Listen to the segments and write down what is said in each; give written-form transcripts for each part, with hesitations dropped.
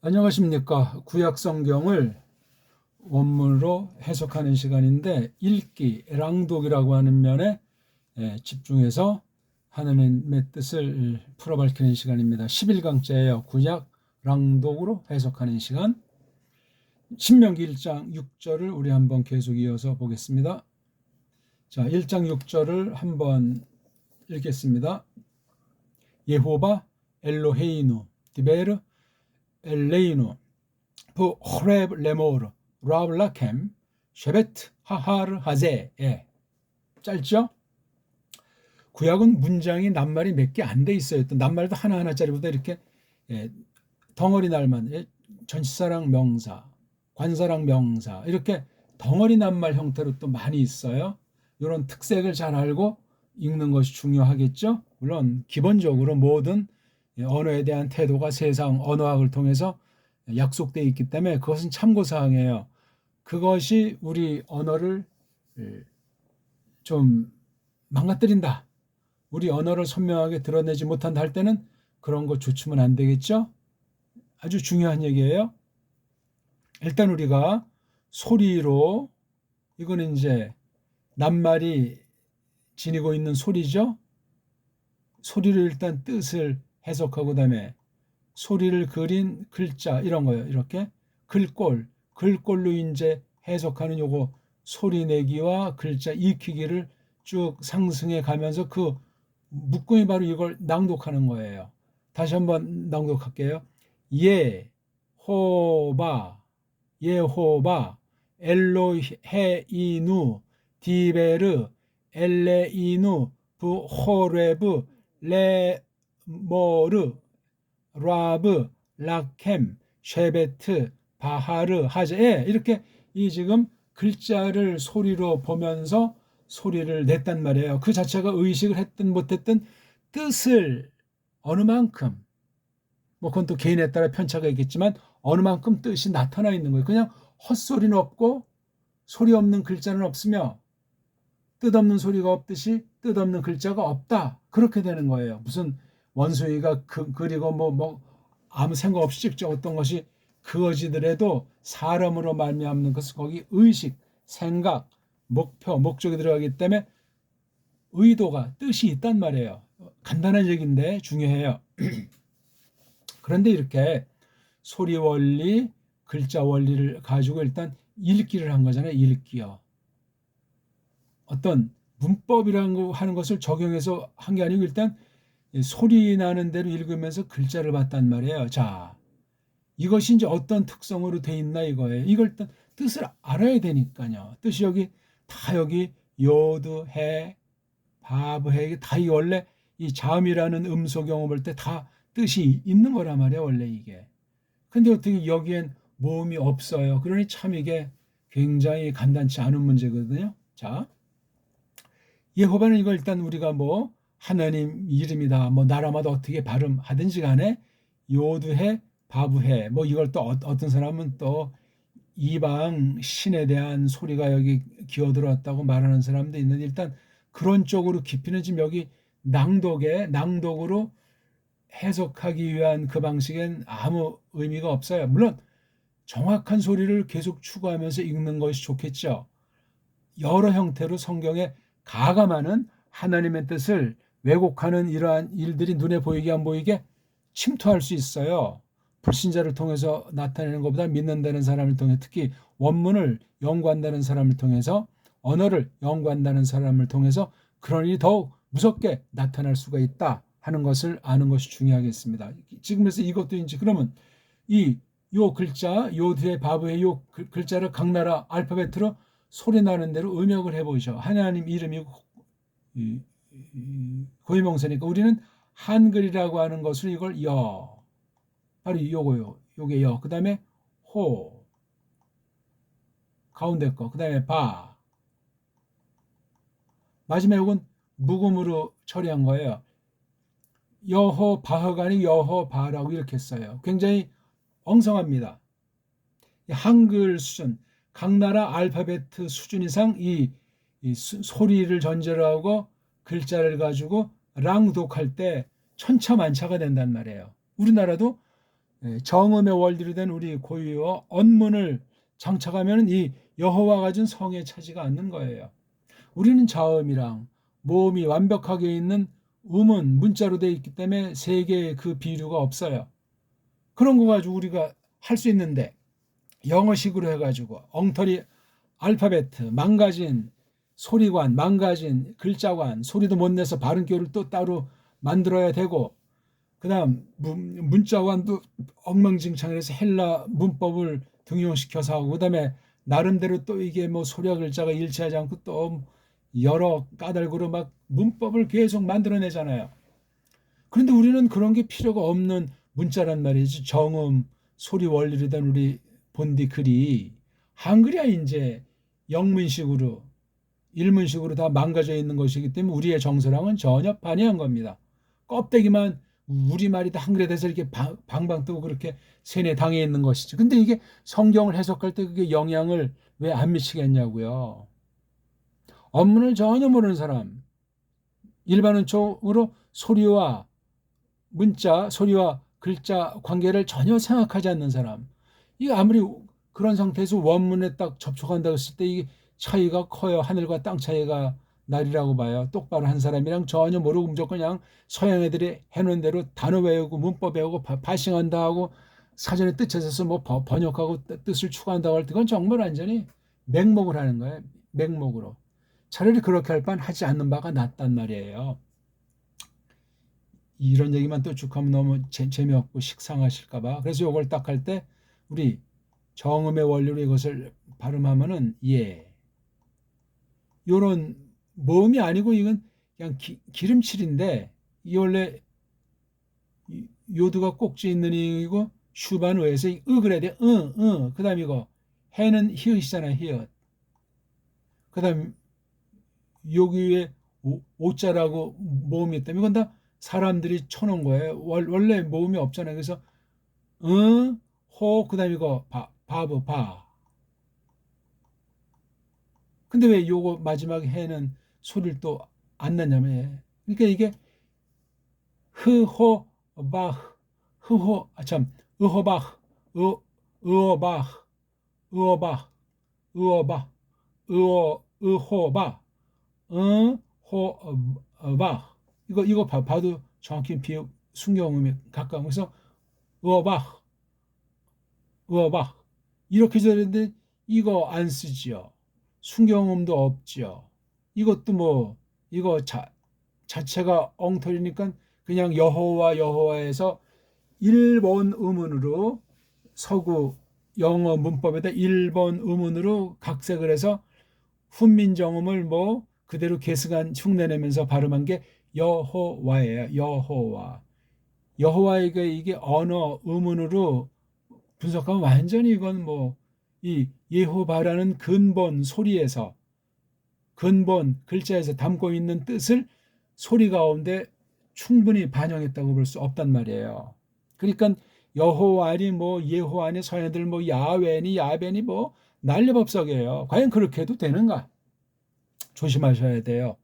안녕하십니까. 구약 성경을 원문으로 해석하는 시간인데 읽기, 랑독이라고 하는 면에 집중해서 하나님의 뜻을 풀어 밝히는 시간입니다. 11강째예요. 구약 랑독으로 해석하는 시간. 신명기 1장 6절을 우리 한번 계속 이어서 보겠습니다. 자, 1장 6절을 한번 읽겠습니다. 예호바 엘로헤이누 디베르 엘레이누 부 호렙 레모르 라블라켐 쉐베트 하하르 하제. 짧죠? 구약은 문장이 낱말이 몇 개 안 돼 있어요. 또 낱말도 하나하나짜리보다 이렇게 덩어리 날만 전치사랑 명사, 관사랑 명사 이렇게 덩어리 낱말 형태로 또 많이 있어요. 이런 특색을 잘 알고 읽는 것이 중요하겠죠. 물론 기본적으로 모든 언어에 대한 태도가 세상 언어학을 통해서 약속되어 있기 때문에 그것은 참고사항이에요. 그것이 우리 언어를 좀 망가뜨린다, 우리 언어를 선명하게 드러내지 못한다 할 때는 그런 거 조치면 안 되겠죠. 아주 중요한 얘기예요. 일단 우리가 소리로, 이거는 이제 낱말이 지니고 있는 소리죠. 소리를 일단 뜻을 해석하고 그다음에 소리를 그린 글자 이런 거예요. 이렇게 글꼴로 이제 해석하는 요거 소리 내기와 글자 익히기를 쭉 상승해 가면서 그 묶음이 바로 이걸 낭독하는 거예요. 다시 한번 낭독할게요. 예호바 엘로헤이누 디베르 엘레이누 부호레브 레모르 라브 라켐 쉐베트 바하르 하제. 이렇게 이 지금 글자를 소리로 보면서 소리를 냈단 말이에요. 그 자체가 의식을 했든 못했든 뜻을 어느 만큼, 뭐 그건 또 개인에 따라 편차가 있겠지만 어느 만큼 뜻이 나타나 있는 거예요. 그냥 헛소리는 없고 소리 없는 글자는 없으며 뜻없는 소리가 없듯이 뜻없는 글자가 없다, 그렇게 되는 거예요. 무슨 원숭이가 그리고 뭐 아무 생각 없이 직접 어떤 것이 그어지더라도 사람으로 말미암는 것은 거기 의식, 생각, 목표, 목적이 들어가기 때문에 의도가, 뜻이 있단 말이에요. 간단한 얘기인데 중요해요. 그런데 이렇게 소리 원리, 글자 원리를 가지고 일단 읽기를 한 거잖아요. 읽기요. 어떤 문법이라는 거 하는 것을 적용해서 한 게 아니고 일단 소리 나는 대로 읽으면서 글자를 봤단 말이에요. 자, 이것이 이제 어떤 특성으로 돼 있나 이거예요. 이걸 일단 뜻을 알아야 되니까요. 뜻이 여기 요드, 해, 바브, 해, 이게 다 이 원래 이 자음이라는 음소경을 볼 때 다 뜻이 있는 거란 말이에요. 원래 이게. 근데 어떻게 여기엔 모음이 없어요. 그러니 참 이게 굉장히 간단치 않은 문제거든요. 자, 예호바는 이걸 일단 우리가 뭐 하나님 이름이다, 뭐 나라마다 어떻게 발음하든지 간에 요드해, 바브해, 뭐 이걸 또 어떤 사람은 또 이방 신에 대한 소리가 여기 기어들었다고 말하는 사람도 있는데 일단 그런 쪽으로 깊이는 지금 여기 낭독으로 해석하기 위한 그 방식엔 아무 의미가 없어요. 물론 정확한 소리를 계속 추구하면서 읽는 것이 좋겠죠. 여러 형태로 성경에 가감하는 하나님의 뜻을 왜곡하는 이러한 일들이 눈에 보이게 안 보이게 침투할 수 있어요. 불신자를 통해서 나타내는 것보다 믿는다는 사람을 통해, 특히 원문을 연구한다는 사람을 통해서, 언어를 연구한다는 사람을 통해서 그런 일이 더욱 무섭게 나타날 수가 있다 하는 것을 아는 것이 중요하겠습니다. 지금 그래서 이것도 이제 그러면 요 글자, 요 뒤에 바브의 요 글자를 각 나라 알파벳으로 소리 나는 대로 음역을 해보죠. 하나님 이름이 고유명사니까 우리는 한글이라고 하는 것을 이걸 여, 바로 요게 여, 그 다음에 호, 가운데 거, 그 다음에 바, 마지막에 이건 묵음으로 처리한 거예요. 여호 바흐가 아니고 여호 바라고 이렇게 써요. 굉장히 엉성합니다. 한글 수준, 각 나라 알파벳 수준 이상 이 소리를 전제로 하고 글자를 가지고 랑독할 때 천차만차가 된단 말이에요. 우리나라도 정음의 원리로 된 우리 고유어 언문을 장착하면 이 여호와가 준 성에 차지가 않는 거예요. 우리는 자음이랑 모음이 완벽하게 있는 음은 문자로 되어 있기 때문에 세 개의 그 비류가 없어요. 그런 거 가지고 우리가 할 수 있는데 영어식으로 해가지고 엉터리 알파베트, 망가진 소리관, 망가진 글자관, 소리도 못 내서 발음교를 또 따로 만들어야 되고, 그 다음 문자관도 엉망진창해서 헬라 문법을 등용시켜서 하고, 그 다음에 나름대로 또 이게 뭐 소리와 글자가 일치하지 않고 또 여러 까닭으로 막 문법을 계속 만들어내잖아요. 그런데 우리는 그런 게 필요가 없는 문자란 말이지. 정음, 소리 원리로 된 우리 본디 글이 한글이야 이제 영문식으로 일문식으로 다 망가져 있는 것이기 때문에 우리의 정서랑은 전혀 반이한 겁니다. 껍데기만 우리말이 다 한글에 대해서 이렇게 방방 뜨고 그렇게 세뇌당해 있는 것이죠. 근데 이게 성경을 해석할 때 그게 영향을 왜 안 미치겠냐고요. 언문을 전혀 모르는 사람, 일반적으로 소리와 문자, 소리와 글자 관계를 전혀 생각하지 않는 사람, 이게 아무리 그런 상태에서 원문에 딱 접촉한다고 했을 때 이게 차이가 커요. 하늘과 땅 차이가 날이라고 봐요. 똑바로 한 사람이랑 전혀 모르고 무조건 그냥 서양 애들이 해놓은 대로 단어 외우고 문법 외우고 발싱한다 하고 사전에 뜻 찾아서 뭐 번역하고 뜻을 추가한다고 할 때 그건 정말 완전히 맹목을 하는 거예요. 맹목으로. 차라리 그렇게 할 바는 하지 않는 바가 낫단 말이에요. 이런 얘기만 또 쭉 하면 너무 재미없고 식상하실까 봐. 그래서 이걸 딱 할 때 우리 정음의 원리로 이것을 발음하면은 요런 모음이 아니고 이건 그냥 기름칠인데 이 원래 요드가 꼭지 있는 이고 슈반 의에서 으 그래야 돼. 그다음 이거 해는 히읗이잖아요. 히읗. 그다음 여기 위에 오자라고 모음이 있다면 이건 다 사람들이 쳐놓은 거예요. 원래 모음이 없잖아요. 그래서 그다음 이거 바브 바. 근데 왜 요거 마지막 해는 소리를 또 안 내냐면 그러니까 이게 흐호 바 흐호 으호바 으어바 으어바 으어바 으호바 으호바 이거 봐도 정확히 비읍 순경음에 가까운 그래서 으어바 이렇게 되는데 이거 안 쓰지요. 순경음도 없지요. 이것도 뭐 이거 자체가 엉터리니까 그냥 여호와에서 일본 음운으로 서구 영어 문법에다 일본 음운으로 각색을 해서 훈민정음을 뭐 그대로 계승한 흉내내면서 발음한 게 여호와예요. 여호와에게 이게 언어 음운으로 분석하면 완전히 이건 뭐 이 예호바라는 근본 소리에서 근본 글자에서 담고 있는 뜻을 소리 가운데 충분히 반영했다고 볼 수 없단 말이에요. 그러니까 여호와니 뭐 예호와니 서양들 뭐 야훼니 야베니 뭐 난리법석이에요. 과연 그렇게 해도 되는가? 조심하셔야 돼요.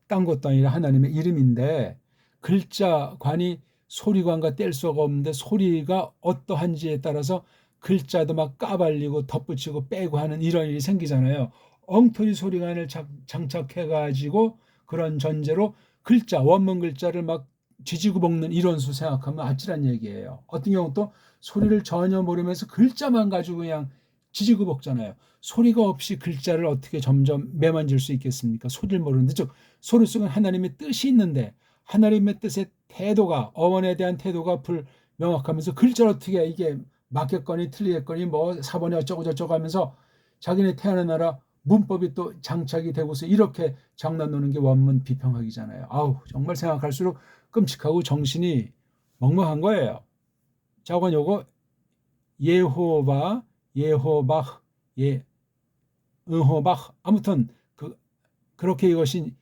딴 것도 아니라 하나님의 이름인데 글자관이 소리관과 뗄 수가 없는데 소리가 어떠한지에 따라서 글자도 막 까발리고 덧붙이고 빼고 하는 이런 일이 생기잖아요. 엉터리 소리관을 장착해가지고 그런 전제로 글자, 원문 글자를 막 지지고 볶는 이론수 생각하면 아찔한 얘기예요. 어떤 경우 또 소리를 전혀 모르면서 글자만 가지고 그냥 지지고 볶잖아요. 소리가 없이 글자를 어떻게 점점 매만질 수 있겠습니까? 소리를 모르는데, 즉 소리 속에 하나님의 뜻이 있는데 하나님의 뜻의 태도가 어원에 대한 태도가 불명확하면서 글자를 어떻게 이게 맞겠거니 틀리겠거니 뭐 사본이 어쩌고 저쩌고 하면서 자기네 태어난 나라 문법이 또 장착이 되고서 이렇게 장난 노는 게 원문 비평학이잖아요. 아우 정말 생각할수록 끔찍하고 정신이 멍멍한 거예요. 자, 그건 요거 예호바, 예호박, 의호박 아무튼 그렇게 이것이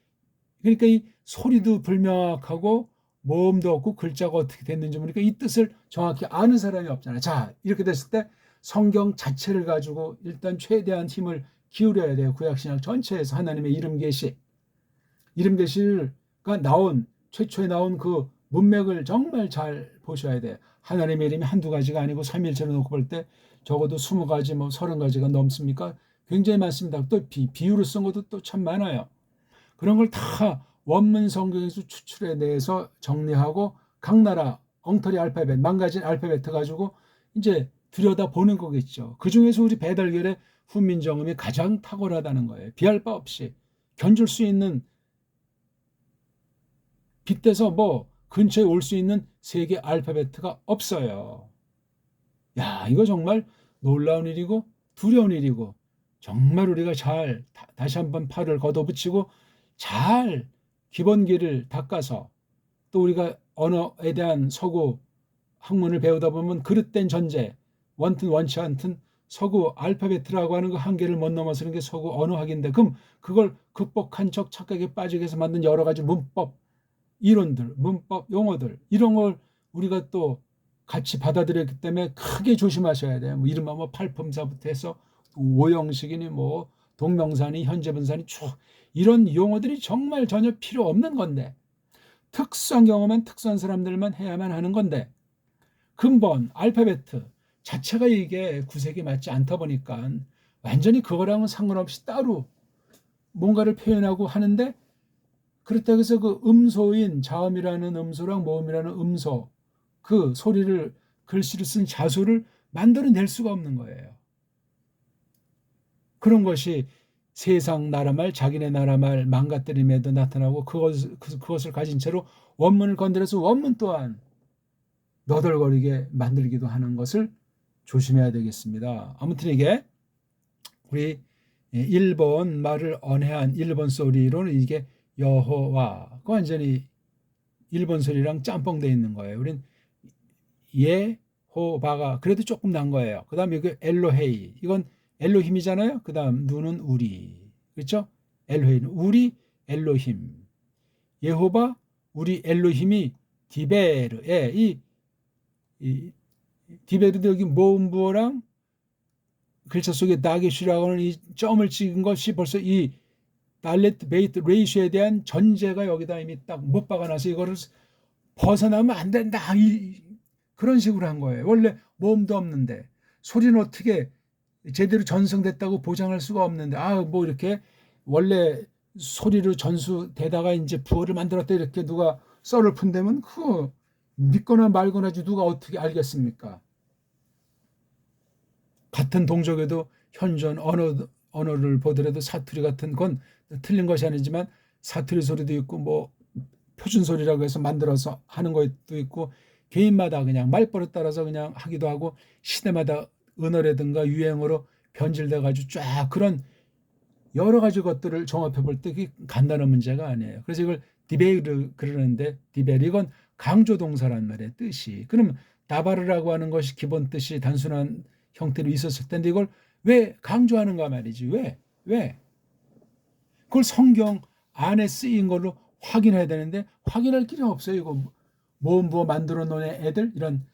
그러니까 이 소리도 불명확하고 모음도 없고 글자가 어떻게 됐는지 모르니까 이 뜻을 정확히 아는 사람이 없잖아요. 자, 이렇게 됐을 때 성경 자체를 가지고 일단 최대한 힘을 기울여야 돼요. 구약신약 전체에서 하나님의 이름 계시가 나온 최초에 나온 그 문맥을 정말 잘 보셔야 돼요. 하나님의 이름이 한두 가지가 아니고 삼위일체로 놓고 볼 때 적어도 20가지, 뭐 30가지가 넘습니까? 굉장히 많습니다. 또 비유를 쓴 것도 또 참 많아요. 그런 걸 다 원문 성경에서 추출해내서 정리하고 각 나라 엉터리 알파벳, 망가진 알파벳 가지고 이제 들여다보는 거겠죠. 그중에서 우리 배달결의 훈민정음이 가장 탁월하다는 거예요. 비할 바 없이 견줄 수 있는, 빗대서 뭐 근처에 올 수 있는 세계 알파벳가 없어요. 야, 이거 정말 놀라운 일이고 두려운 일이고, 정말 우리가 잘 다시 한번 팔을 걷어붙이고 잘 기본기를 닦아서, 또 우리가 언어에 대한 서구 학문을 배우다 보면 그릇된 전제, 원튼 원치 않든 서구 알파벳이라고 하는 그 한계를 못 넘어서는 게 서구 언어학인데, 그럼 그걸 극복한 척 착각에 빠지게 해서 만든 여러 가지 문법 이론들, 문법 용어들, 이런 걸 우리가 또 같이 받아들였기 때문에 크게 조심하셔야 돼요. 뭐 이른바 뭐 팔품사부터 해서 오형식이니 뭐 동명사니 현재분사니 쭉 이런 용어들이 정말 전혀 필요 없는 건데, 특수한 경험은 특수한 사람들만 해야만 하는 건데, 근본 알파벳 자체가 이게 구색이 맞지 않다 보니까 완전히 그거랑은 상관없이 따로 뭔가를 표현하고 하는데, 그렇다고 해서 그 음소인 자음이라는 음소랑 모음이라는 음소, 그 소리를 글씨를 쓴 자소를 만들어낼 수가 없는 거예요. 그런 것이 세상 나라말, 자기네 나라말 망가뜨림에도 나타나고, 그것을 가진 채로 원문을 건드려서 원문 또한 너덜거리게 만들기도 하는 것을 조심해야 되겠습니다. 아무튼 이게 우리 일본 말을 언해한 일본 소리로는 이게 여호와, 그 완전히 일본 소리랑 짬뽕 돼 있는 거예요. 우린 예호바가 그래도 조금 난 거예요. 그 다음 여기 엘로헤이, 이건 엘로힘이잖아요. 그 다음 누는 우리, 그렇죠? 엘로헤이는 우리 엘로힘, 예호바 우리 엘로힘이 디베르에, 이 디베르도 여기 모음부어랑 글자 속에 나게슈라고 하는 이 점을 찍은 것이 벌써 이 달레트 베이트 레이쇼에 대한 전제가 여기다 이미 딱 못 박아놔서 이거를 벗어나면 안 된다, 그런 식으로 한 거예요. 원래 모음도 없는데 소리는 어떻게 제대로 전승됐다고 보장할 수가 없는데, 뭐 이렇게 원래 소리로 전수되다가 이제 부어를 만들었다 이렇게 누가 썰을 푼다면 그 믿거나 말거나지 누가 어떻게 알겠습니까? 같은 동족에도 현존 언어를 보더라도 사투리 같은 건 틀린 것이 아니지만 사투리 소리도 있고 뭐 표준 소리라고 해서 만들어서 하는 것도 있고, 개인마다 그냥 말버릇 따라서 그냥 하기도 하고, 시대마다 언어라든가 유행어로 변질돼 가지고 쫙 그런 여러 가지 것들을 종합해 볼 때 그게 간단한 문제가 아니에요. 그래서 이걸 디베이르 그러는데, 디베르 이건 강조 동사란 말이에요, 뜻이. 그럼 다바르라고 하는 것이 기본 뜻이 단순한 형태로 있었을 텐데 이걸 왜 강조하는가 말이지. 왜 그걸 성경 안에 쓰인 걸로 확인해야 되는데 확인할 길이 없어요. 이거 모음 부어 만들어 놓은 애들, 이런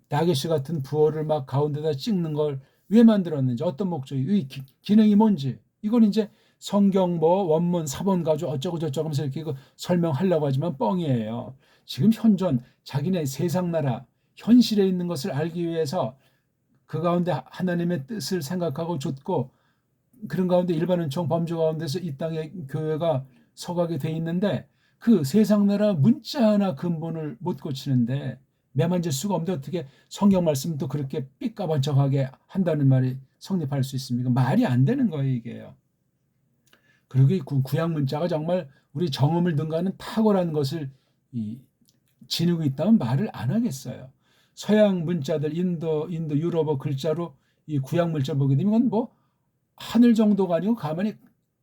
다게시 같은 부어를 막 가운데다 찍는 걸 왜 만들었는지, 어떤 목적이, 이 기능이 뭔지, 이걸 이제 성경 뭐 원문 사본 가지고 어쩌고 저쩌고 하면서 이렇게 이거 설명하려고 하지만 뻥이에요. 지금 현존 자기네 세상 나라 현실에 있는 것을 알기 위해서 그 가운데 하나님의 뜻을 생각하고 좇고, 그런 가운데 일반 은총 범주 가운데서 이 땅의 교회가 서가게 돼 있는데, 그 세상 나라 문자 하나 근본을 못 고치는데 매만질 수가 없는데 어떻게 성경 말씀도 그렇게 삐까번쩍하게 한다는 말이 성립할 수 있습니까? 말이 안 되는 거예요, 이게요. 그리고 구약 문자가 정말 우리 정음을 능가하는 탁월한 것을 지니고 있다면 말을 안 하겠어요. 서양 문자들, 인도 유럽어 글자로 이 구약 문자 보게 되면 이건 뭐 하늘 정도가 아니고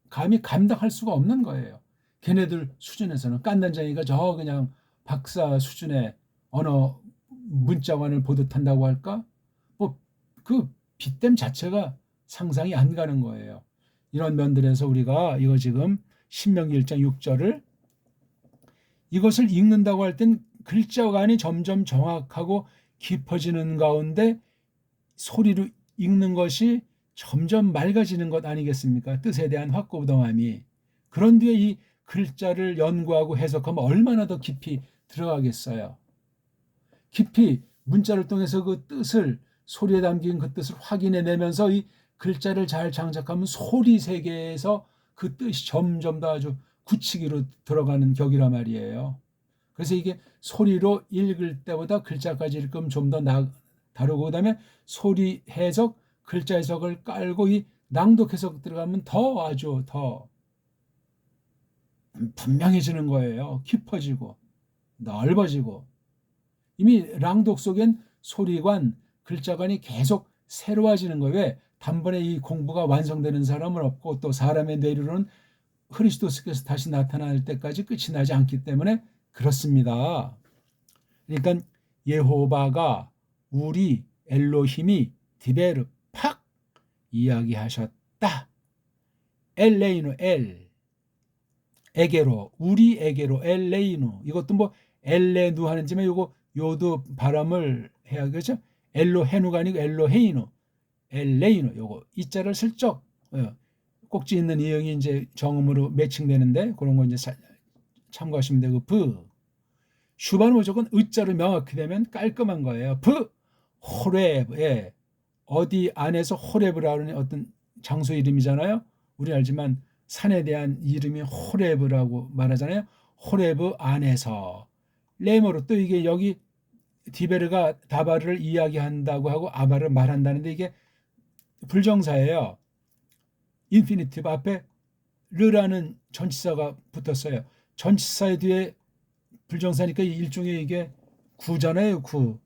감히 감당할 수가 없는 거예요. 걔네들 수준에서는 깐난쟁이가 저 그냥 박사 수준의 언어 문자관을 보듯 한다고 할까? 뭐 그 빗댐 자체가 상상이 안 가는 거예요. 이런 면들에서 우리가 이거 지금 신명기 1장 6절을 이것을 읽는다고 할 땐 글자관이 점점 정확하고 깊어지는 가운데 소리로 읽는 것이 점점 맑아지는 것 아니겠습니까? 뜻에 대한 확고부동함이. 그런 뒤에 이 글자를 연구하고 해석하면 얼마나 더 깊이 들어가겠어요? 깊이 문자를 통해서 그 뜻을, 소리에 담긴 그 뜻을 확인해내면서 이 글자를 잘 장착하면 소리 세계에서 그 뜻이 점점 더 아주 굳히기로 들어가는 격이란 말이에요. 그래서 이게 소리로 읽을 때보다 글자까지 읽으면 좀 더 다르고, 그 다음에 소리 해석, 글자 해석을 깔고 이 낭독 해석 들어가면 더 아주 더 분명해지는 거예요. 깊어지고 넓어지고. 이미 낭독 속엔 소리관, 글자관이 계속 새로워지는 거예요. 왜? 단번에 이 공부가 완성되는 사람은 없고, 또 사람의 뇌로는 그리스도께서 다시 나타날 때까지 끝이 나지 않기 때문에 그렇습니다. 그러니까 여호와가 우리 엘로힘이 디베르 팍 이야기하셨다. 엘레이누 에게로, 우리에게로 엘레이누. 이것도 뭐 엘레누 하는지만 요거 요도 발음을 해야 그렇죠? 엘로헤누가 아니고 엘로헤이누, 엘레이누. 요거 이자를 슬쩍 꼭지 있는 이형이 이제 정음으로 매칭되는데, 그런 거 이제 참고하시면 되고, 슈바는 무조건 의자로 명확히 되면 깔끔한 거예요. 호렙. 예. 어디 안에서 호렙이라는 어떤 장소 이름이잖아요. 우리 알지만 산에 대한 이름이 호렙이라고 말하잖아요. 호렙 안에서. 레모로, 또 이게 여기 디베르가 다바르를 이야기한다고 하고 아바를 말한다는데, 이게 불정사예요. 인피니티브 앞에 르라는 전치사가 붙었어요. 전치사의 뒤에 불정사니까 일종의 이게 구잖아요. 구.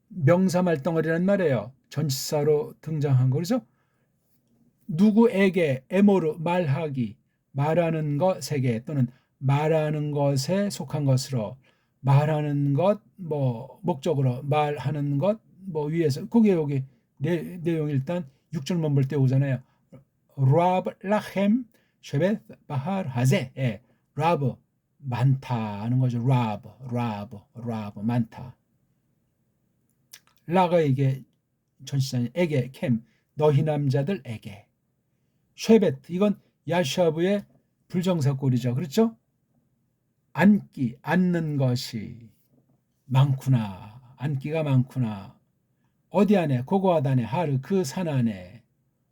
명사 말덩어리란 말이에요. 전치사로 등장한 거. 그래서 누구에게, 에모르, 말하기, 말하는 것에게, 또는 말하는 것에 속한 것으로, 말하는 것, 뭐 목적으로, 말하는 것, 뭐 위에서, 그게 여기 내용 일단 6절만 볼 때 오잖아요. 라브 라헴 쉐벳 바할 하제. 예, 라브 많다 하는 거죠. 라브 많다. 라가 이게 전치사에게, 캠 너희 남자들에게. 쉐벳, 이건 야샤브의 불정사꼴이죠. 그렇죠? 앉기, 앉는 것이 많구나. 앉기가 많구나. 어디 안에? 고고하다 안에, 하르, 그 산 안에.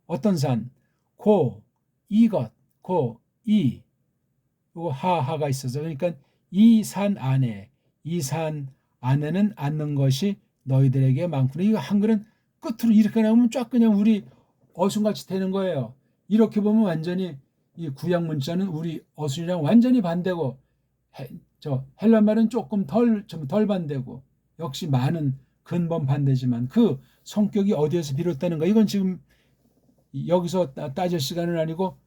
어떤 산? 고, 이것, 고, 이. 요거 하가 있어서, 그러니까 이 산 안에, 이 산 안에는 앉는 것이 너희들에게 많구나. 이거 한글은 끝으로 이렇게 나오면 쫙 그냥 우리 어순같이 되는 거예요. 이렇게 보면 완전히 이 구약 문자는 우리 어순이랑 완전히 반대고, 헬란 말은 조금 덜 반대고, 역시 많은 근본 반대지만 그 성격이 어디에서 비롯되는가, 이건 지금 여기서 따질 시간은 아니고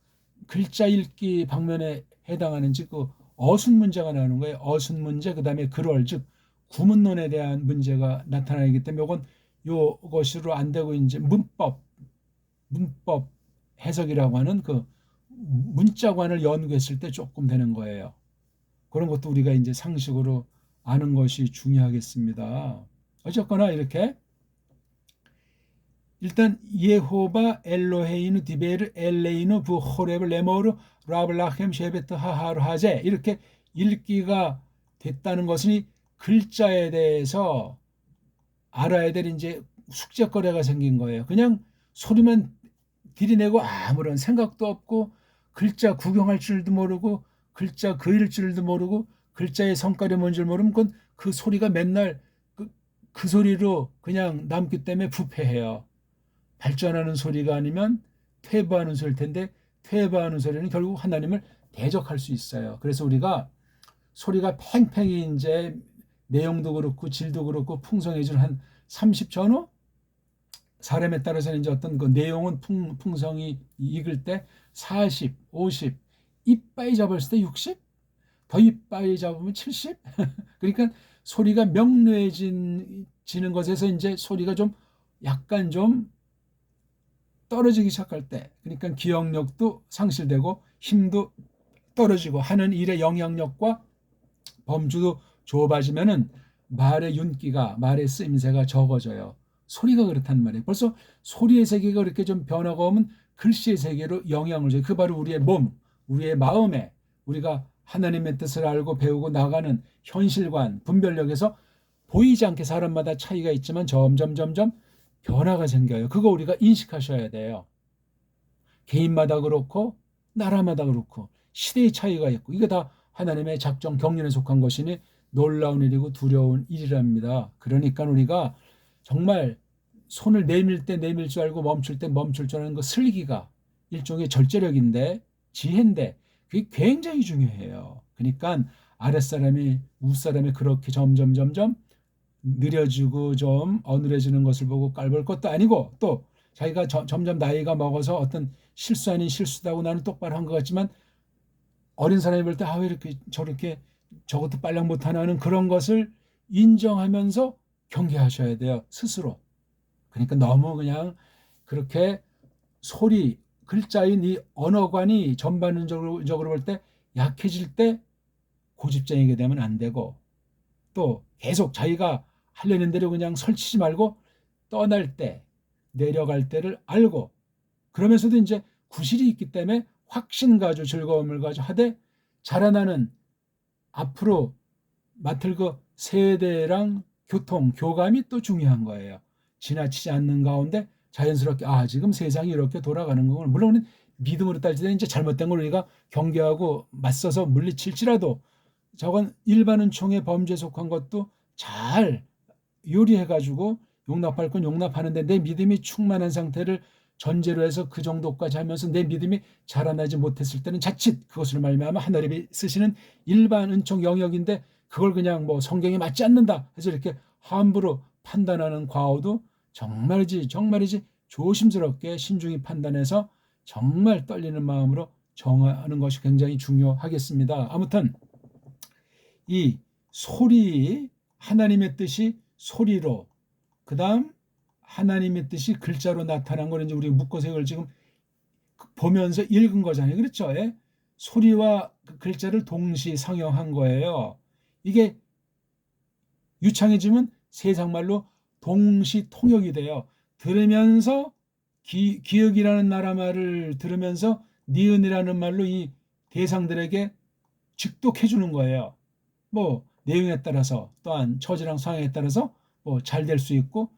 글자 읽기 방면에 해당하는지 그 어순 문제가 나오는 거예요. 어순 문제, 그 다음에 글월, 즉 구문론에 대한 문제가 나타나기 때문에 이건 요것으로 안 되고, 이제 문법 해석이라고 하는 그 문자관을 연구했을 때 조금 되는 거예요. 그런 것도 우리가 이제 상식으로 아는 것이 중요하겠습니다. 어쨌거나 이렇게 일단 예호바 엘로헤이누 디베르 엘레이누 부 호레브 레모르 라블라헴 셰베트 하하르 하제, 이렇게 읽기가 됐다는 것은 이 글자에 대해서 알아야 될 이제 숙제거리가 생긴 거예요. 그냥 소리만 들이내고 아무런 생각도 없고, 글자 구경할 줄도 모르고, 글자 그릴 줄도 모르고, 글자의 성깔이 뭔 줄 모르면 그건 그 소리가 맨날 그 소리로 그냥 남기 때문에 부패해요. 발전하는 소리가 아니면 퇴보하는 소리일 텐데, 퇴보하는 소리는 결국 하나님을 대적할 수 있어요. 그래서 우리가 소리가 팽팽히 이제 내용도 그렇고 질도 그렇고 풍성해지는 한 30전후, 사람에 따라서는 이제 어떤 그 내용은 풍성이 익을 때 40, 50, 이빠이 잡았을 때 60, 더 이빠이 잡으면 70. 그러니까 소리가 명료해지는 것에서 이제 소리가 좀 약간 좀 떨어지기 시작할 때, 그러니까 기억력도 상실되고 힘도 떨어지고 하는 일의 영향력과 범주도 좁아지면은 말의 윤기가, 말의 쓰임새가 적어져요. 소리가 그렇단 말이에요. 벌써 소리의 세계가 그렇게 좀 변화가 오면 글씨의 세계로 영향을 줘요. 그 바로 우리의 몸, 우리의 마음에, 우리가 하나님의 뜻을 알고 배우고 나가는 현실관, 분별력에서 보이지 않게 사람마다 차이가 있지만 점점 변화가 생겨요. 그거 우리가 인식하셔야 돼요. 개인마다 그렇고 나라마다 그렇고 시대의 차이가 있고 이게 다 하나님의 작정 경륜에 속한 것이니 놀라운 일이고 두려운 일이랍니다. 그러니까 우리가 정말 손을 내밀 때 내밀 줄 알고 멈출 때 멈출 줄 아는 그 슬기가 일종의 절제력인데 지혜인데 그게 굉장히 중요해요. 그러니까 아랫사람이 윗사람이 그렇게 점점 느려지고 좀 어눌해지는 것을 보고 깔볼 것도 아니고 또 자기가 점점 나이가 먹어서 어떤 실수 아닌 실수다고 나는 똑바로 한 것 같지만 어린 사람이 볼 때 왜 이렇게 저렇게 저것도 빨랑 못하나 하는 그런 것을 인정하면서 경계하셔야 돼요. 스스로. 그러니까 너무 그냥 그렇게 소리, 글자인 이 언어관이 전반적으로 볼 때 약해질 때 고집쟁이게 되면 안 되고 또 계속 자기가 하려는 대로 그냥 설치지 말고 떠날 때, 내려갈 때를 알고 그러면서도 이제 구실이 있기 때문에 확신 가지고 즐거움을 가지고 하되 자라나는 앞으로 맡을 그 세대랑 교통, 교감이 또 중요한 거예요. 지나치지 않는 가운데 자연스럽게 지금 세상이 이렇게 돌아가는 거구나. 물론 믿음으로 따질 때 이제 잘못된 걸 우리가 경계하고 맞서서 물리칠지라도 저건 일반 은총의 범죄에 속한 것도 잘 요리해가지고 용납할 건 용납하는데 내 믿음이 충만한 상태를 전제로 해서 그 정도까지 하면서 내 믿음이 자라나지 못했을 때는 자칫 그것을 말미암아 하나님이 쓰시는 일반 은총 영역인데 그걸 그냥 뭐 성경에 맞지 않는다 해서 이렇게 함부로 판단하는 과오도 정말이지 조심스럽게 신중히 판단해서 정말 떨리는 마음으로 정하는 것이 굉장히 중요하겠습니다. 아무튼 이 소리, 하나님의 뜻이 소리로, 그 다음 하나님의 뜻이 글자로 나타난 걸 이제 우리 묶어서 이걸 지금 보면서 읽은 거잖아요. 그렇죠? 예? 소리와 그 글자를 동시 상영한 거예요. 이게 유창해지면 세상말로 동시 통역이 돼요. 들으면서 기억이라는 나라 말을 들으면서 니은이라는 말로 이 대상들에게 직독해 주는 거예요. 뭐 내용에 따라서 또한 처지랑 상황에 따라서 뭐 잘 될 수 있고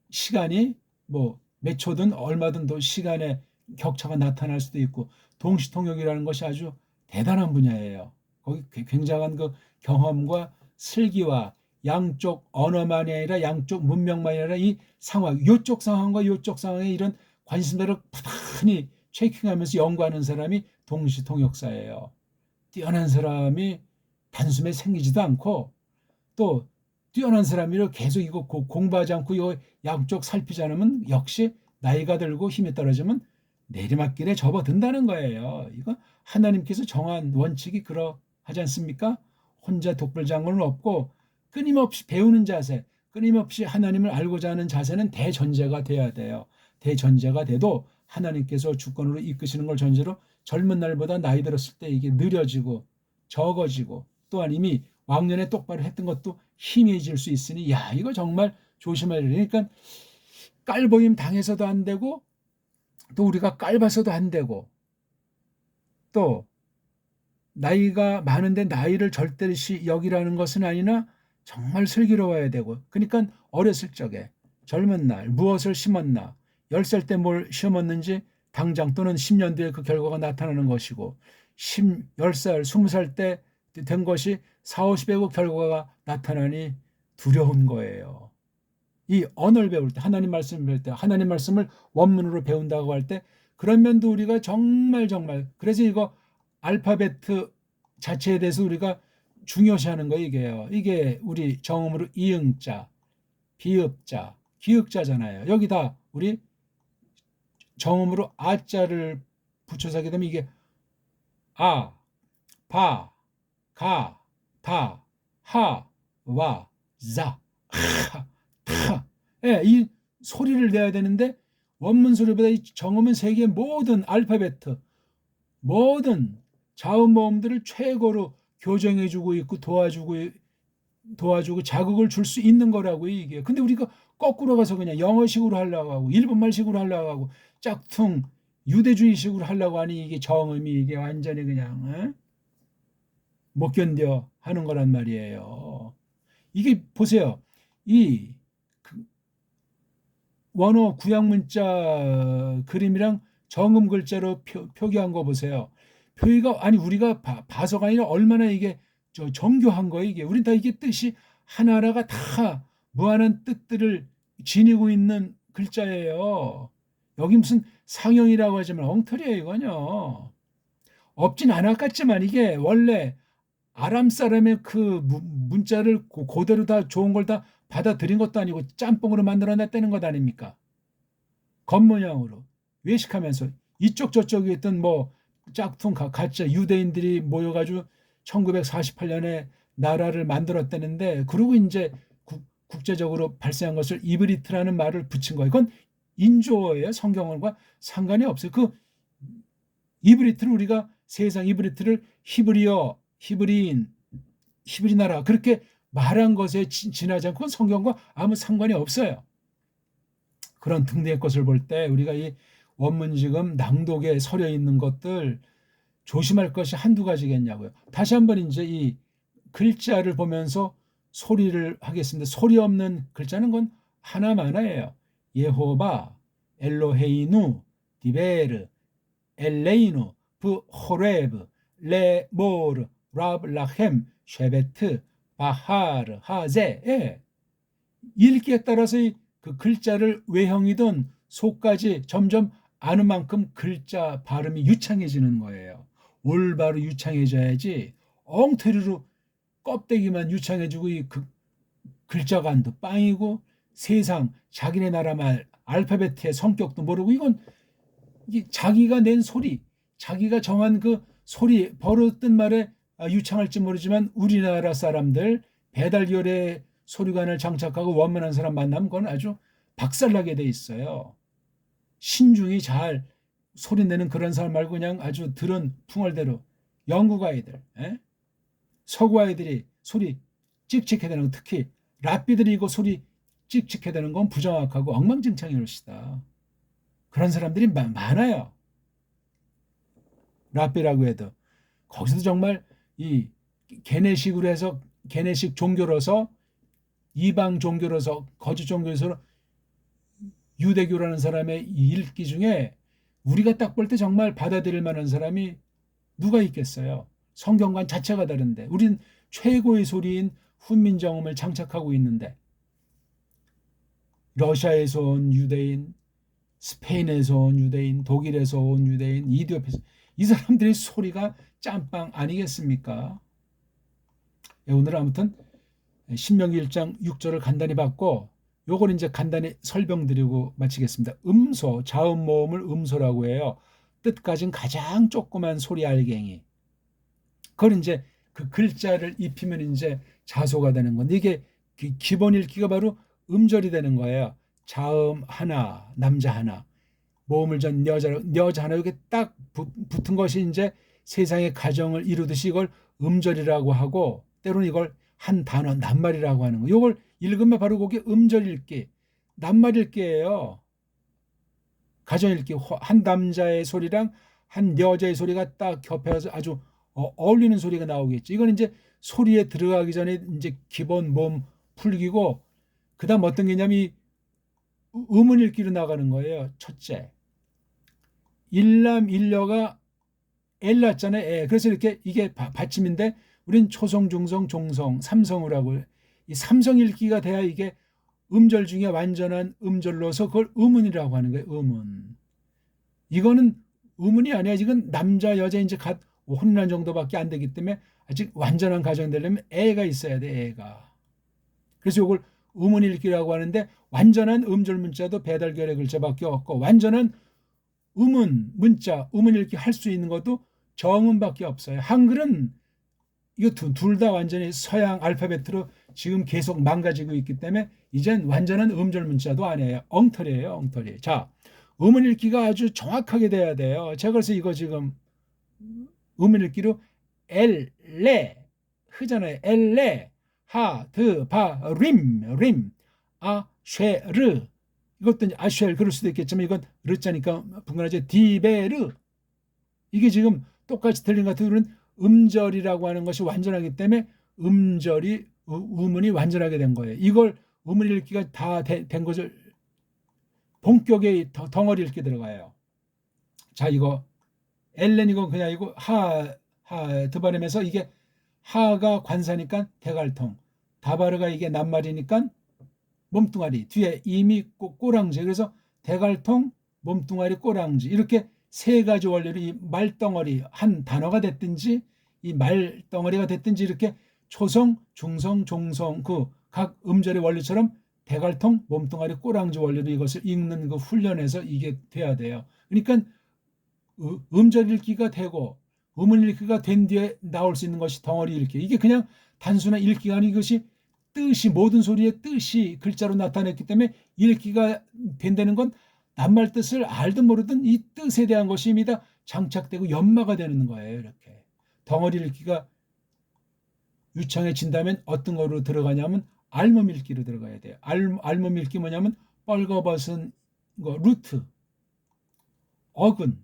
시간이 뭐 몇 초든 얼마든 더 시간의 격차가 나타날 수도 있고 동시통역이라는 것이 아주 대단한 분야예요. 거기 굉장한 그 경험과 슬기와 양쪽 언어만이 아니라 양쪽 문명만이 아니라 이 상황, 이쪽 상황과 이쪽 상황의 이런 관심들을 부단히 체킹하면서 연구하는 사람이 동시통역사예요. 뛰어난 사람이 단숨에 생기지도 않고 또 뛰어난 사람이라 계속 이거 공부하지 않고 이거 양쪽 살피지 않으면 역시 나이가 들고 힘이 떨어지면 내리막길에 접어든다는 거예요. 이거 하나님께서 정한 원칙이 그러하지 않습니까? 혼자 독불장군은 없고 끊임없이 배우는 자세, 끊임없이 하나님을 알고자 하는 자세는 대전제가 돼야 돼요. 대전제가 돼도 하나님께서 주권으로 이끄시는 걸 전제로 젊은 날보다 나이 들었을 때 이게 느려지고 적어지고 또한 이미 왕년에 똑바로 했던 것도 희미해질 수 있으니 이거 정말 조심해야 돼. 그러니까 깔보임 당해서도 안 되고 또 우리가 깔봐서도 안 되고 또 나이가 많은데 나이를 절대시 여기라는 것은 아니나 정말 슬기로워야 되고 그러니까 어렸을 적에 젊은 날 무엇을 심었나 10살 때 뭘 심었는지 당장 또는 10년 뒤에 그 결과가 나타나는 것이고 10살, 20살 때 된 것이 40, 50의 그 결과가 나타나니 두려운 거예요. 이 언어를 배울 때 하나님 말씀을 배울 때 하나님 말씀을 원문으로 배운다고 할 때 그런 면도 우리가 정말 그래서 이거 알파벳 자체에 대해서 우리가 중요시하는 거예요. 이게 우리 정음으로 이응자, 비읍자, 기역자잖아요. 여기다 우리 정음으로 아자를 붙여서 하게 되면 이게 아, 바, 가, 다, 하, 와, 자, 하, 타. 이 소리를 내야 되는데 원문 소리보다 이 정음은 세계의 모든 알파벳, 모든 자음모음들을 최고로 교정해주고 있고 도와주고 자극을 줄 수 있는 거라고 이게. 근데 우리가 거꾸로 가서 그냥 영어식으로 하려고 하고 일본말식으로 하려고 하고 짝퉁 유대주의식으로 하려고 하니 이게 정음이 이게 완전히 그냥 못 견뎌 하는 거란 말이에요. 이게 보세요. 이 원어 구약 문자 그림이랑 정음 글자로 표기한 거 보세요. 표기가 아니 우리가 봐서가 아니라 얼마나 이게 정교한 거예요. 이게 우린 다 이게 뜻이 하나하나가 다 무한한 뜻들을 지니고 있는 글자예요. 여기 무슨 상형이라고 하지만 엉터리예요 이거는요. 없진 않았겠지만 이게 원래 아람 사람의 그 문자를 그대로 다 좋은 걸 다 받아들인 것도 아니고 짬뽕으로 만들어냈다는 것 아닙니까? 겉모양으로 외식하면서 이쪽 저쪽에 있던 뭐 짝퉁 가짜 유대인들이 모여가지고 1948년에 나라를 만들었다는데 그리고 이제 국제적으로 발생한 것을 이브리트라는 말을 붙인 거예요. 이건 인조어예요. 성경과 상관이 없어요. 그 이브리트를 우리가 세상 이브리트를 히브리어, 히브리인, 히브리 나라 그렇게 말한 것에 지나지 않고 성경과 아무 상관이 없어요. 그런 등등의 것을 볼 때 우리가 이 원문 지금 낭독에 서려 있는 것들 조심할 것이 한두 가지겠냐고요. 다시 한번 이제 이 글자를 보면서 소리를 하겠습니다. 소리 없는 글자는 건 하나만화예요. 예호바, 엘로헤이누, 디베르, 엘레이누, 브호레브, 레모르, 라블라헴, 쉐베트, 바하르, 하제. 예. 읽기에 따라서 그 글자를 외형이든 속까지 점점 아는 만큼 글자 발음이 유창해지는 거예요. 올바로 유창해져야지 엉터리로 껍데기만 유창해지고 이 글자간도 빵이고 세상 자기네 나라 말 알파벳의 성격도 모르고 이건 자기가 낸 소리, 자기가 정한 그 소리 버릇된 말에 유창할지 모르지만 우리나라 사람들 배달결에 소리관을 장착하고 원만한 사람 만나면 그건 아주 박살나게 돼 있어요. 신중히 잘 소리 내는 그런 사람 말고 그냥 아주 들은 풍월대로 영국 아이들, 서구 아이들이 소리 찍찍해야 되는 건 특히 랍비들이 이거 소리 찍찍해야 되는 건 부정확하고 엉망진창일 것이다. 그런 사람들이 많아요. 랍비라고 해도 거기서도 정말 이 개내식으로 해서 개내식 종교로서 이방 종교로서 거짓 종교에서 유대교라는 사람의 읽기 중에 우리가 딱 볼 때 정말 받아들일 만한 사람이 누가 있겠어요? 성경관 자체가 다른데 우린 최고의 소리인 훈민정음을 장착하고 있는데 러시아에서 온 유대인, 스페인에서 온 유대인, 독일에서 온 유대인, 이디오피아에서 이 사람들의 소리가 짬빵 아니겠습니까? 오늘 아무튼 신명기 1장 6절을 간단히 봤고 요걸 이제 간단히 설명드리고 마치겠습니다. 음소, 자음 모음을 음소라고 해요. 뜻까진 가장 조그만 소리 알갱이. 그걸 이제 그 글자를 입히면 이제 자소가 되는 건데 이게 기본 읽기가 바로 음절이 되는 거예요. 자음 하나, 남자 하나, 모음을 전 여자 하나 이렇게 딱 붙은 것이 이제 세상의 가정을 이루듯이 이걸 음절이라고 하고 때로는 이걸 한 단어 낱말이라고 하는 거. 이걸 읽으면 바로 그게 음절 읽기, 낱말 읽기예요. 가정 읽기 한 남자의 소리랑 한 여자의 소리가 딱 겹쳐서 아주 어울리는 소리가 나오겠지. 이건 이제 소리에 들어가기 전에 이제 기본 몸 풀기고 그다음 어떤 개념이 음운 읽기로 나가는 거예요. 첫째, 일남 일녀가 엘 낳잖아요. 그래서 이렇게 이게 받침인데 우린 초성, 중성, 종성, 삼성으로 하고 이 삼성 읽기가 돼야 이게 음절 중에 완전한 음절로서 그걸 음운이라고 하는 거예요. 음운. 이거는 음운이 아니야. 지금 남자 여자 이제 갓 혼란 정도밖에 안 되기 때문에 아직 완전한 가정이 되려면 애가 있어야 돼. 애가. 그래서 이걸 음운 읽기라고 하는데 완전한 음절 문자도 배달결의 글자밖에 없고 완전한 음운 문자, 음운 읽기 할 수 있는 것도 정음밖에 없어요. 한글은 이거 둘 다 완전히 서양 알파벳으로 지금 계속 망가지고 있기 때문에 이젠 완전한 음절 문자도 아니에요. 엉터리예요, 엉터리. 자, 음운 읽기가 아주 정확하게 돼야 돼요. 제가 그래서 이거 지금 음운 읽기로 엘레 흐잖아요. 엘레 하, 드, 바, 림, 아, 쉐르. 이것도 아쉘 그럴 수도 있겠지만 이건 르자니까 분간하죠. 디베르. 이게 지금 똑같이 들린 것 같은 우리는 음절이라고 하는 것이 완전하기 때문에 음절이 우문이 완전하게 된 거예요. 이걸 우문 읽기가 다 된 것을 본격의 덩어리 읽기 들어가요. 자, 이거 엘렌 이거 그냥 이거 하 드바름에서 이게 하가 관사니까 대갈통, 다바르가 이게 낱말이니까 몸뚱아리, 뒤에 이미 꼬랑지, 그래서 대갈통, 몸뚱아리, 꼬랑지, 이렇게 세 가지 원리로 이 말덩어리 한 단어가 됐든지 이 말덩어리가 됐든지 이렇게 초성, 중성, 종성 그 각 음절의 원리처럼 대갈통, 몸뚱아리, 꼬랑지 원리로 이것을 읽는 그 훈련에서 이게 돼야 돼요. 그러니까 음절 읽기가 되고 음운 읽기가 된 뒤에 나올 수 있는 것이 덩어리 읽기. 이게 그냥 단순한 읽기가 아닌 것이 뜻이, 모든 소리의 뜻이 글자로 나타냈기 때문에 읽기가 된다는 건 낱말 뜻을 알든 모르든 이 뜻에 대한 것이 이미 다 장착되고 연마가 되는 거예요. 이렇게 덩어리 읽기가 유창해진다면 어떤 거로 들어가냐면 알몸 읽기로 들어가야 돼요. 알몸 읽기 뭐냐면 뻘거벗은 거, 루트, 어근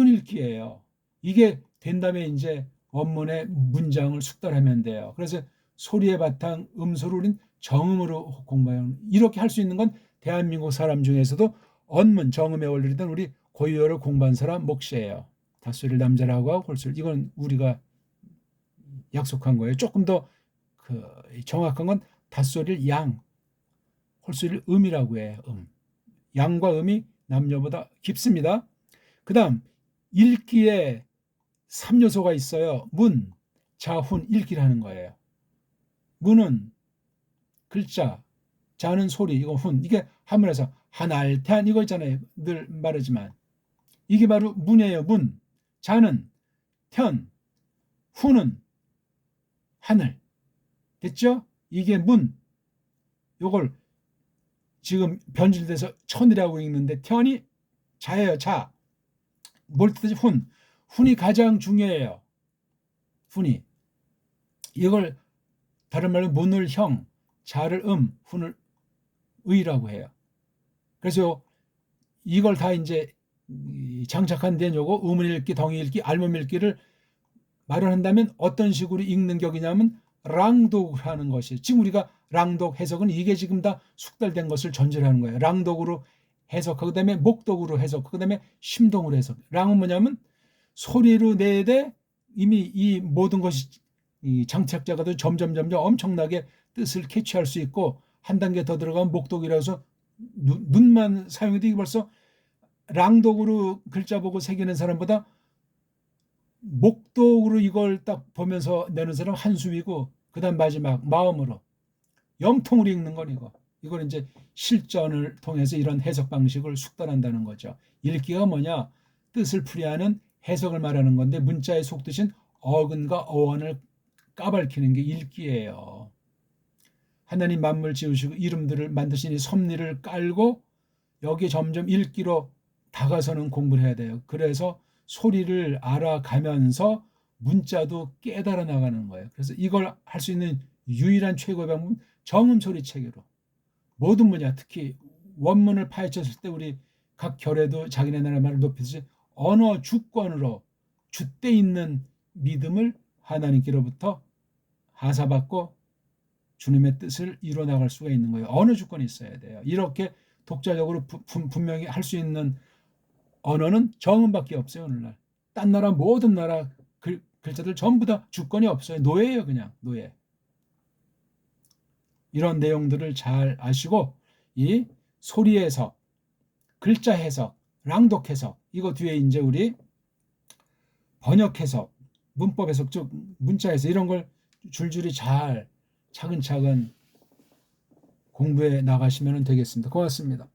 읽기예요. 이게 된다음에 이제 원문의 문장을 숙달하면 돼요. 그래서 소리의 바탕 음소를 우린 정음으로 공부해요. 이렇게 할 수 있는 건 대한민국 사람 중에서도 언문, 정음의 원리든 우리 고유어를 공부한 사람 몫이에요. 닷소리를 남자라고 하고 홀소리, 이건 우리가 약속한 거예요. 조금 더 정확한 건 닷소리를 양, 홀소리를 음이라고 해요. 양과 음이 남녀보다 깊습니다. 그 다음 읽기에 3요소가 있어요. 문, 자, 훈, 읽기라는 거예요. 문은 글자, 자는 소리, 이거 훈, 이게 한문에서 한알태한 이거 있잖아요. 늘 말하지만 이게 바로 문이에요. 문, 자는 편, 훈은 하늘. 됐죠? 이게 문. 요걸 지금 변질돼서 천이라고 읽는데 편이 자예요. 자. 뭘 뜻하지? 훈. 훈이 가장 중요해요. 훈이. 이걸 다른 말로 문을 형, 자를 훈을 의라고 해요. 그래서 이걸 다 이제 장착한 데는 요거 음을 읽기, 덩이 읽기, 알몸 읽기를 마련한다면 어떤 식으로 읽는 격이냐면 랑독을 하는 것이, 지금 우리가 랑독 해석은 이게 지금 다 숙달된 것을 전제로 하는 거예요. 랑독으로 해석하고 그다음에 목독으로 해석, 그다음에 심동으로 해석. 랑은 뭐냐면 소리로 내되 이미 이 모든 것이 이 장착자가 점점 엄청나게 뜻을 캐치할 수 있고, 한 단계 더 들어가면 목독이라고 해서 눈만 사용해도 이게 벌써 랑독으로 글자 보고 새기는 사람보다 목독으로 이걸 딱 보면서 내는 사람 한숨이고, 그 다음 마지막 마음으로 염통으로 읽는 건 이걸 이제 실전을 통해서 이런 해석 방식을 숙달한다는 거죠. 읽기가 뭐냐? 뜻을 풀이하는 해석을 말하는 건데 문자의 속뜻인 어근과 어원을 까발키는 게 읽기예요. 하나님 만물 지으시고 이름들을 만드신 이 섭리를 깔고 여기에 점점 읽기로 다가서는 공부를 해야 돼요. 그래서 소리를 알아가면서 문자도 깨달아 나가는 거예요. 그래서 이걸 할 수 있는 유일한 최고의 방법은 정음소리 체계로 모든 분야, 특히 원문을 파헤쳤을 때 우리 각 결에도 자기네 나라 말을 높이듯이 언어 주권으로 줏대 있는 믿음을 하나님께로부터 하사받고 주님의 뜻을 이뤄 나갈 수가 있는 거예요. 언어 주권이 있어야 돼요. 이렇게 독자적으로 분명히 할 수 있는 언어는 정음밖에 없어요. 오늘날 딴 나라 모든 나라 글자들 전부 다 주권이 없어요. 노예예요. 그냥 노예. 이런 내용들을 잘 아시고 이 소리 해석, 글자 해석, 랑독 해석, 이거 뒤에 이제 우리 번역 해석, 문법 해석, 즉 문자 해석, 이런 걸 줄줄이 잘 차근차근 공부해 나가시면 되겠습니다. 고맙습니다.